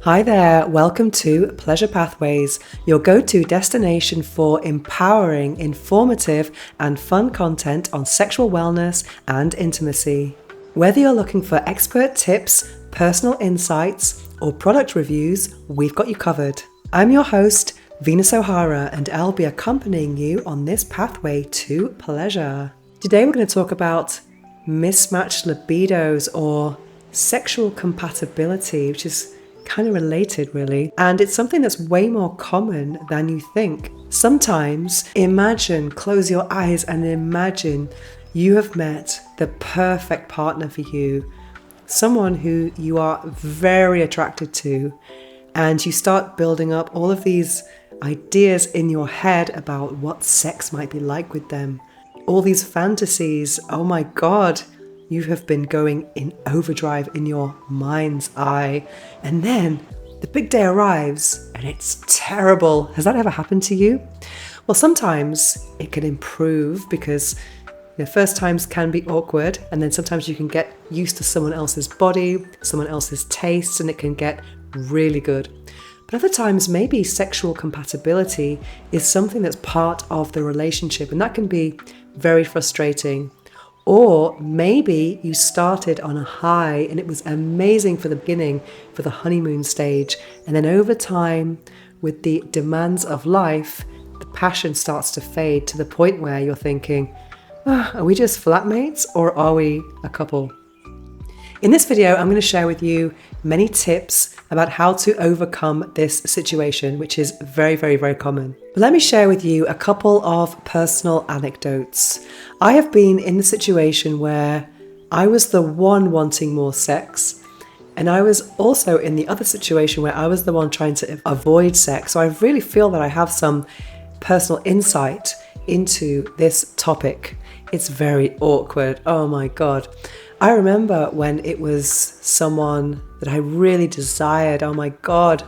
Hi there, welcome to Pleasure Pathways, your go-to destination for empowering, informative, and fun content on sexual wellness and intimacy. Whether you're looking for expert tips, personal insights, or product reviews, we've got you covered. I'm your host, Venus O'Hara, and I'll be accompanying you on this pathway to pleasure. Today we're going to talk about mismatched libidos or sexual compatibility, which is kind of related really, and it's something that's way more common than you think. Sometimes close your eyes and imagine you have met the perfect partner for you, someone who you are very attracted to, and you start building up all of these ideas in your head about what sex might be like with them. All these fantasies, oh my God, you have been going in overdrive in your mind's eye. And then the big day arrives and it's terrible. Has that ever happened to you? Well, sometimes it can improve because the first times can be awkward, and then sometimes you can get used to someone else's body, someone else's tastes, and it can get really good. But other times, maybe sexual compatibility is something that's part of the relationship, and that can be very frustrating. Or maybe you started on a high and it was amazing for the beginning, for the honeymoon stage. And then over time, with the demands of life, the passion starts to fade to the point where you're thinking, are we just flatmates or are we a couple? In this video, I'm going to share with you many tips about how to overcome this situation, which is very, very, very common. But let me share with you a couple of personal anecdotes. I have been in the situation where I was the one wanting more sex, and I was also in the other situation where I was the one trying to avoid sex. So I really feel that I have some personal insight into this topic. It's very awkward. Oh my God. I remember when it was someone that I really desired, oh my God.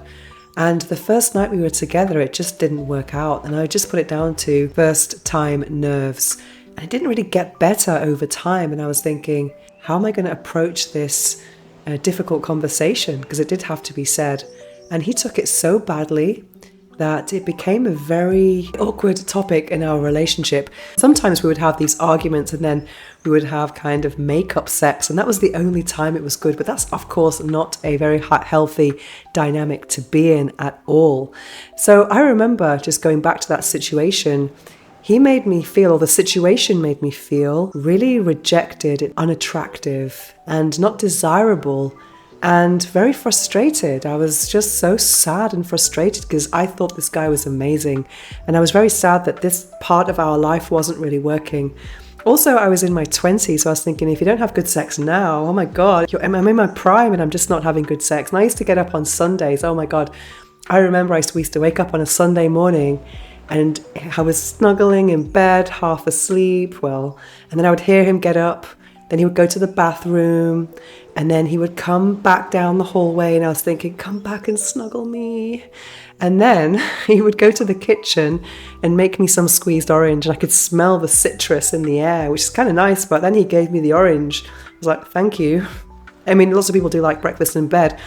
And the first night we were together, it just didn't work out. And I just put it down to first time nerves. And it didn't really get better over time. And I was thinking, how am I going to approach this difficult conversation? Because it did have to be said. And he took it so badly that it became a very awkward topic in our relationship. Sometimes we would have these arguments and then we would have kind of make-up sex, and that was the only time it was good. But that's, of course, not a very healthy dynamic to be in at all. So I remember just going back to that situation, he made me feel, or the situation made me feel, really rejected, unattractive, and not desirable, and very frustrated. I was just so sad and frustrated because I thought this guy was amazing. And I was very sad that this part of our life wasn't really working. Also, I was in my 20s, so I was thinking, if you don't have good sex now, oh my God, I'm in my prime and I'm just not having good sex. And I used to get up on Sundays, oh my God. I remember we used to wake up on a Sunday morning and I was snuggling in bed, half asleep, and then I would hear him get up. Then he would go to the bathroom and then he would come back down the hallway and I was thinking, come back and snuggle me. And then he would go to the kitchen and make me some squeezed orange, and I could smell the citrus in the air, which is kind of nice, but then he gave me the orange. I was like, thank you. I mean, lots of people do like breakfast in bed.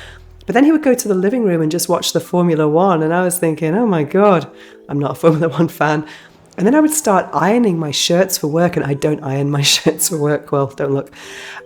But then he would go to the living room and just watch the Formula One, and I was thinking, oh my God, I'm not a Formula One fan. And then I would start ironing my shirts for work, and I don't iron my shirts for work. Well, don't look.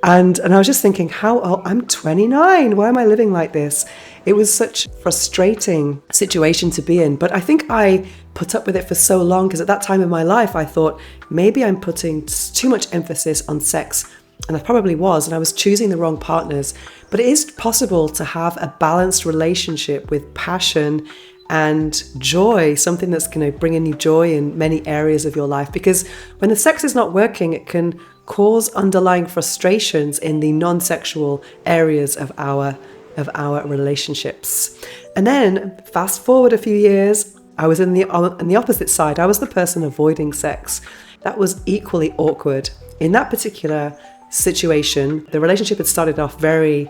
And I was just thinking, I'm 29. Why am I living like this? It was such a frustrating situation to be in. But I think I put up with it for so long because at that time in my life, I thought maybe I'm putting too much emphasis on sex. And I probably was, and I was choosing the wrong partners. But it is possible to have a balanced relationship with passion and joy, something that's going to bring in you joy in many areas of your life. Because when the sex is not working, it can cause underlying frustrations in the non-sexual areas of our relationships. And then fast forward a few years, I was on the opposite side. I was the person avoiding sex. That was equally awkward. In that particular situation, the relationship had started off very,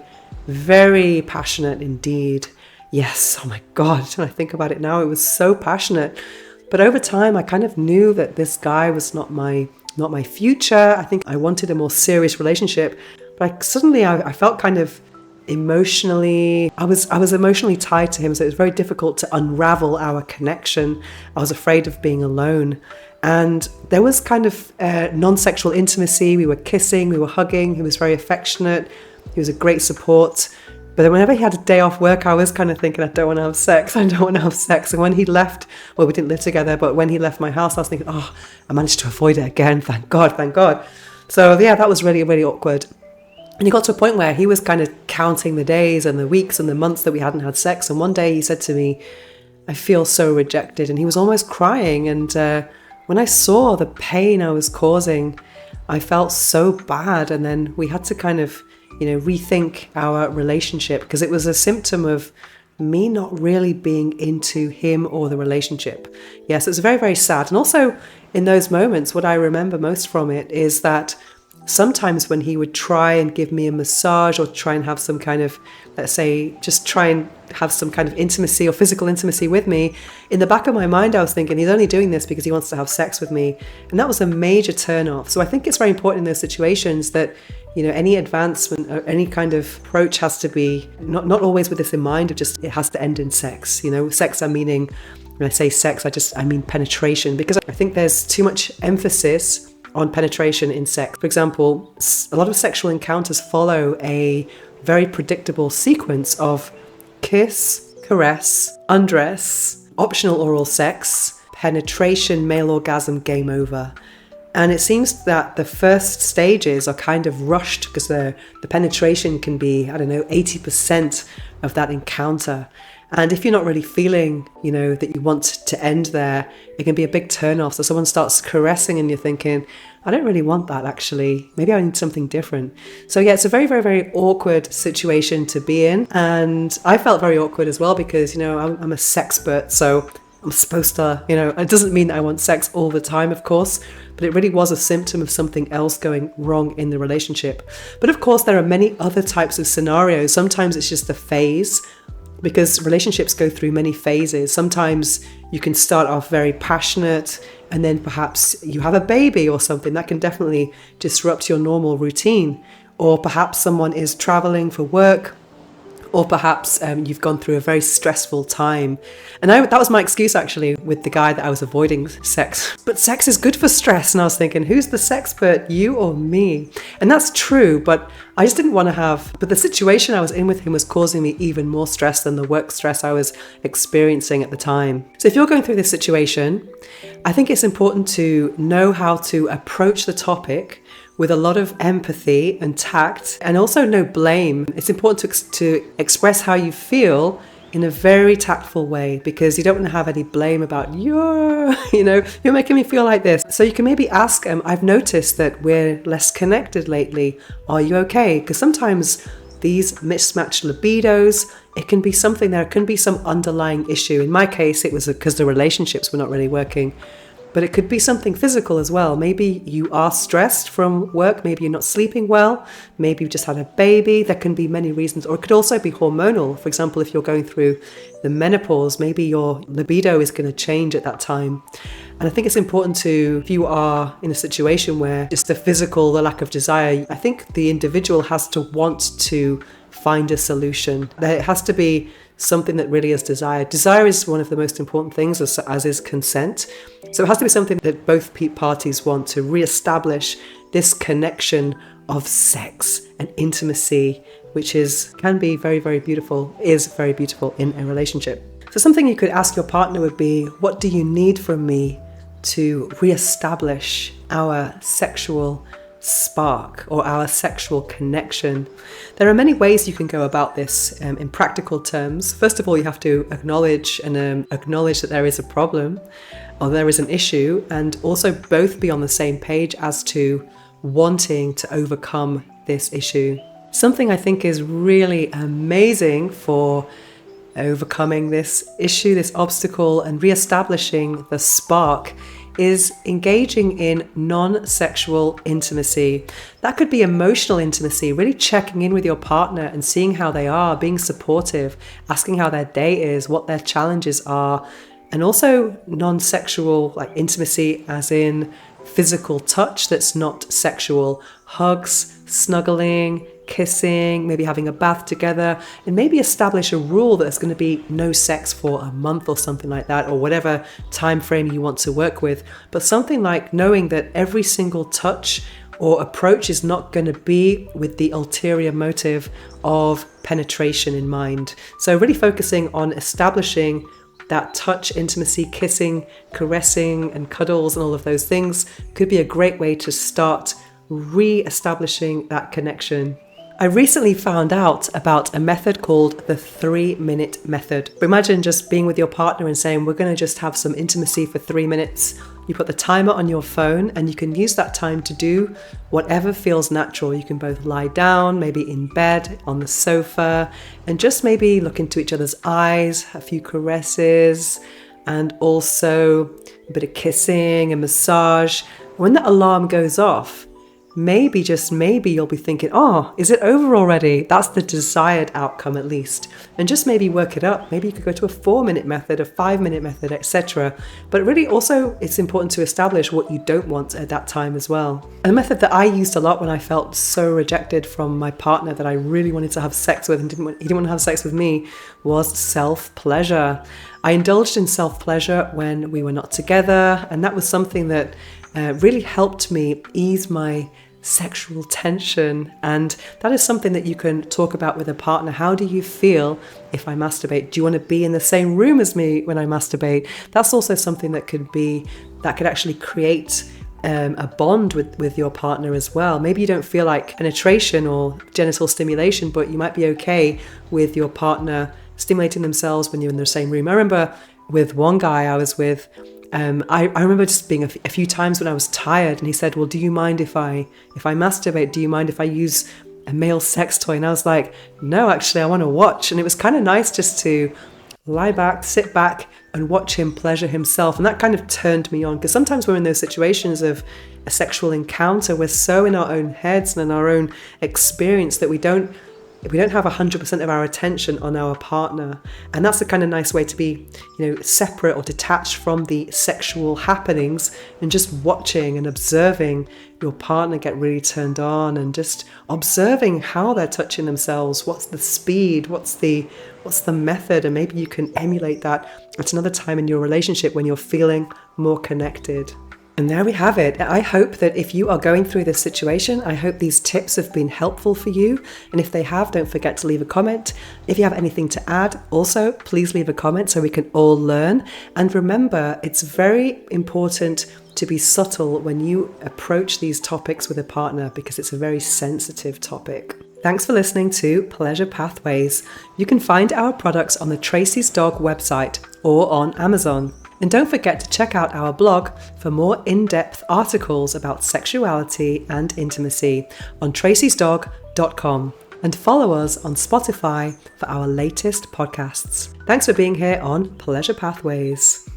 very passionate indeed. Yes, oh my God, when I think about it now, it was so passionate. But over time, I kind of knew that this guy was not my future. I think I wanted a more serious relationship. But suddenly I felt kind of emotionally, I was emotionally tied to him, so it was very difficult to unravel our connection. I was afraid of being alone. And there was kind of non-sexual intimacy. We were kissing, we were hugging. He was very affectionate. He was a great support. But then whenever he had a day off work, I was kind of thinking, I don't want to have sex. I don't want to have sex. And when he left, well, we didn't live together, but when he left my house, I was thinking, oh, I managed to avoid it again. Thank God, thank God. So yeah, that was really, really awkward. And he got to a point where he was kind of counting the days and the weeks and the months that we hadn't had sex. And one day he said to me, I feel so rejected. And he was almost crying. And when I saw the pain I was causing, I felt so bad. And then we had to kind of, rethink our relationship, because it was a symptom of me not really being into him or the relationship. Yes, it was very, very sad. And also in those moments, what I remember most from it is that sometimes when he would try and give me a massage or try and have some kind of, let's say, just try and have some kind of intimacy or physical intimacy with me, in the back of my mind, I was thinking he's only doing this because he wants to have sex with me. And that was a major turn off. So I think it's very important in those situations that, any advancement or any kind of approach has to be not always with this in mind of just it has to end in sex. Sex, I'm meaning, when I say sex, I mean penetration, because I think there's too much emphasis on penetration in sex. For example, a lot of sexual encounters follow a very predictable sequence of kiss, caress, undress, optional oral sex, penetration, male orgasm, game over. And it seems that the first stages are kind of rushed because the penetration can be, 80% of that encounter. And if you're not really feeling, that you want to end there, it can be a big turn off. So someone starts caressing and you're thinking, I don't really want that actually. Maybe I need something different. So yeah, it's a very, very, very awkward situation to be in. And I felt very awkward as well because, I'm a sexpert. So I'm supposed to, it doesn't mean that I want sex all the time, of course, but it really was a symptom of something else going wrong in the relationship. But of course, there are many other types of scenarios. Sometimes it's just a phase, because relationships go through many phases. Sometimes you can start off very passionate and then perhaps you have a baby or something that can definitely disrupt your normal routine. Or perhaps someone is traveling for work, or perhaps you've gone through a very stressful time. And that was my excuse actually with the guy that I was avoiding sex. But sex is good for stress. And I was thinking, who's the sexpert, you or me? And that's true, but I just didn't want to but the situation I was in with him was causing me even more stress than the work stress I was experiencing at the time. So if you're going through this situation, I think it's important to know how to approach the topic with a lot of empathy and tact, and also no blame. It's important to express how you feel in a very tactful way, because you don't want to have any blame about you're making me feel like this. So you can maybe ask, I've noticed that we're less connected lately. Are you okay? Because sometimes these mismatched libidos, it can be something, there can be some underlying issue. In my case, it was because the relationships were not really working. But it could be something physical as well. Maybe you are stressed from work. Maybe you're not sleeping well. Maybe you've just had a baby. There can be many reasons. Or it could also be hormonal. For example, if you're going through the menopause, maybe your libido is going to change at that time. And I think it's important if you are in a situation where just the lack of desire, I think the individual has to want to find a solution. There has to be something that really is desired. Desire is one of the most important things, as is consent. So it has to be something that both parties want to reestablish this connection of sex and intimacy, which can be very, very beautiful, is very beautiful in a relationship. So something you could ask your partner would be, what do you need from me to reestablish our sexual spark or our sexual connection? There are many ways you can go about this in practical terms. First of all, you have to acknowledge that there is a problem or there is an issue, and also both be on the same page as to wanting to overcome this issue. Something I think is really amazing for overcoming this issue, this obstacle, and reestablishing the spark is engaging in non-sexual intimacy. That could be emotional intimacy, really checking in with your partner and seeing how they are, being supportive, asking how their day is, what their challenges are, and also non-sexual, like intimacy as in physical touch that's not sexual, hugs, snuggling, kissing, maybe having a bath together, and maybe establish a rule that there's going to be no sex for a month or something like that, or whatever time frame you want to work with. But something like knowing that every single touch or approach is not going to be with the ulterior motive of penetration in mind. So really focusing on establishing that touch, intimacy, kissing, caressing, and cuddles and all of those things could be a great way to start re-establishing that connection. I recently found out about a method called the 3-minute method. Imagine just being with your partner and saying, we're going to just have some intimacy for 3 minutes. You put the timer on your phone and you can use that time to do whatever feels natural. You can both lie down, maybe in bed, on the sofa, and just maybe look into each other's eyes, a few caresses, and also a bit of kissing and massage. When the alarm goes off, maybe, just maybe, you'll be thinking, oh, is it over already? That's the desired outcome at least. And just maybe work it up. Maybe you could go to a 4-minute method, a 5-minute method, etc. But really also it's important to establish what you don't want at that time as well. And a method that I used a lot when I felt so rejected from my partner that I really wanted to have sex with and he didn't want to have sex with me was self-pleasure. I indulged in self-pleasure when we were not together, and that was something that really helped me ease my sexual tension. And that is something that you can talk about with a partner. How do you feel if I masturbate? Do you want to be in the same room as me when I masturbate? That's also something that could actually create a bond with your partner as well. Maybe you don't feel like penetration or genital stimulation, but you might be okay with your partner stimulating themselves when you're in the same room. I remember with one guy I was with, I remember just being a few times when I was tired, and he said, well, do you mind if I masturbate? Do you mind if I use a male sex toy? And I was like, no, actually, I want to watch. And it was kind of nice just to lie back, sit back, and watch him pleasure himself. And that kind of turned me on, because sometimes we're in those situations of a sexual encounter, we're so in our own heads and in our own experience that we don't have 100% of our attention on our partner. And that's a kind of nice way to be, separate or detached from the sexual happenings and just watching and observing your partner get really turned on, and just observing how they're touching themselves. What's the speed? What's the method? And maybe you can emulate that at another time in your relationship when you're feeling more connected. And there we have it. I hope that if you are going through this situation, I hope these tips have been helpful for you. And if they have, don't forget to leave a comment. If you have anything to add, also, please leave a comment so we can all learn. And remember, it's very important to be subtle when you approach these topics with a partner, because it's a very sensitive topic. Thanks for listening to Pleasure Pathways. You can find our products on the Tracy's Dog website or on Amazon. And don't forget to check out our blog for more in-depth articles about sexuality and intimacy on tracysdog.com. And follow us on Spotify for our latest podcasts. Thanks for being here on Pleasure Pathways.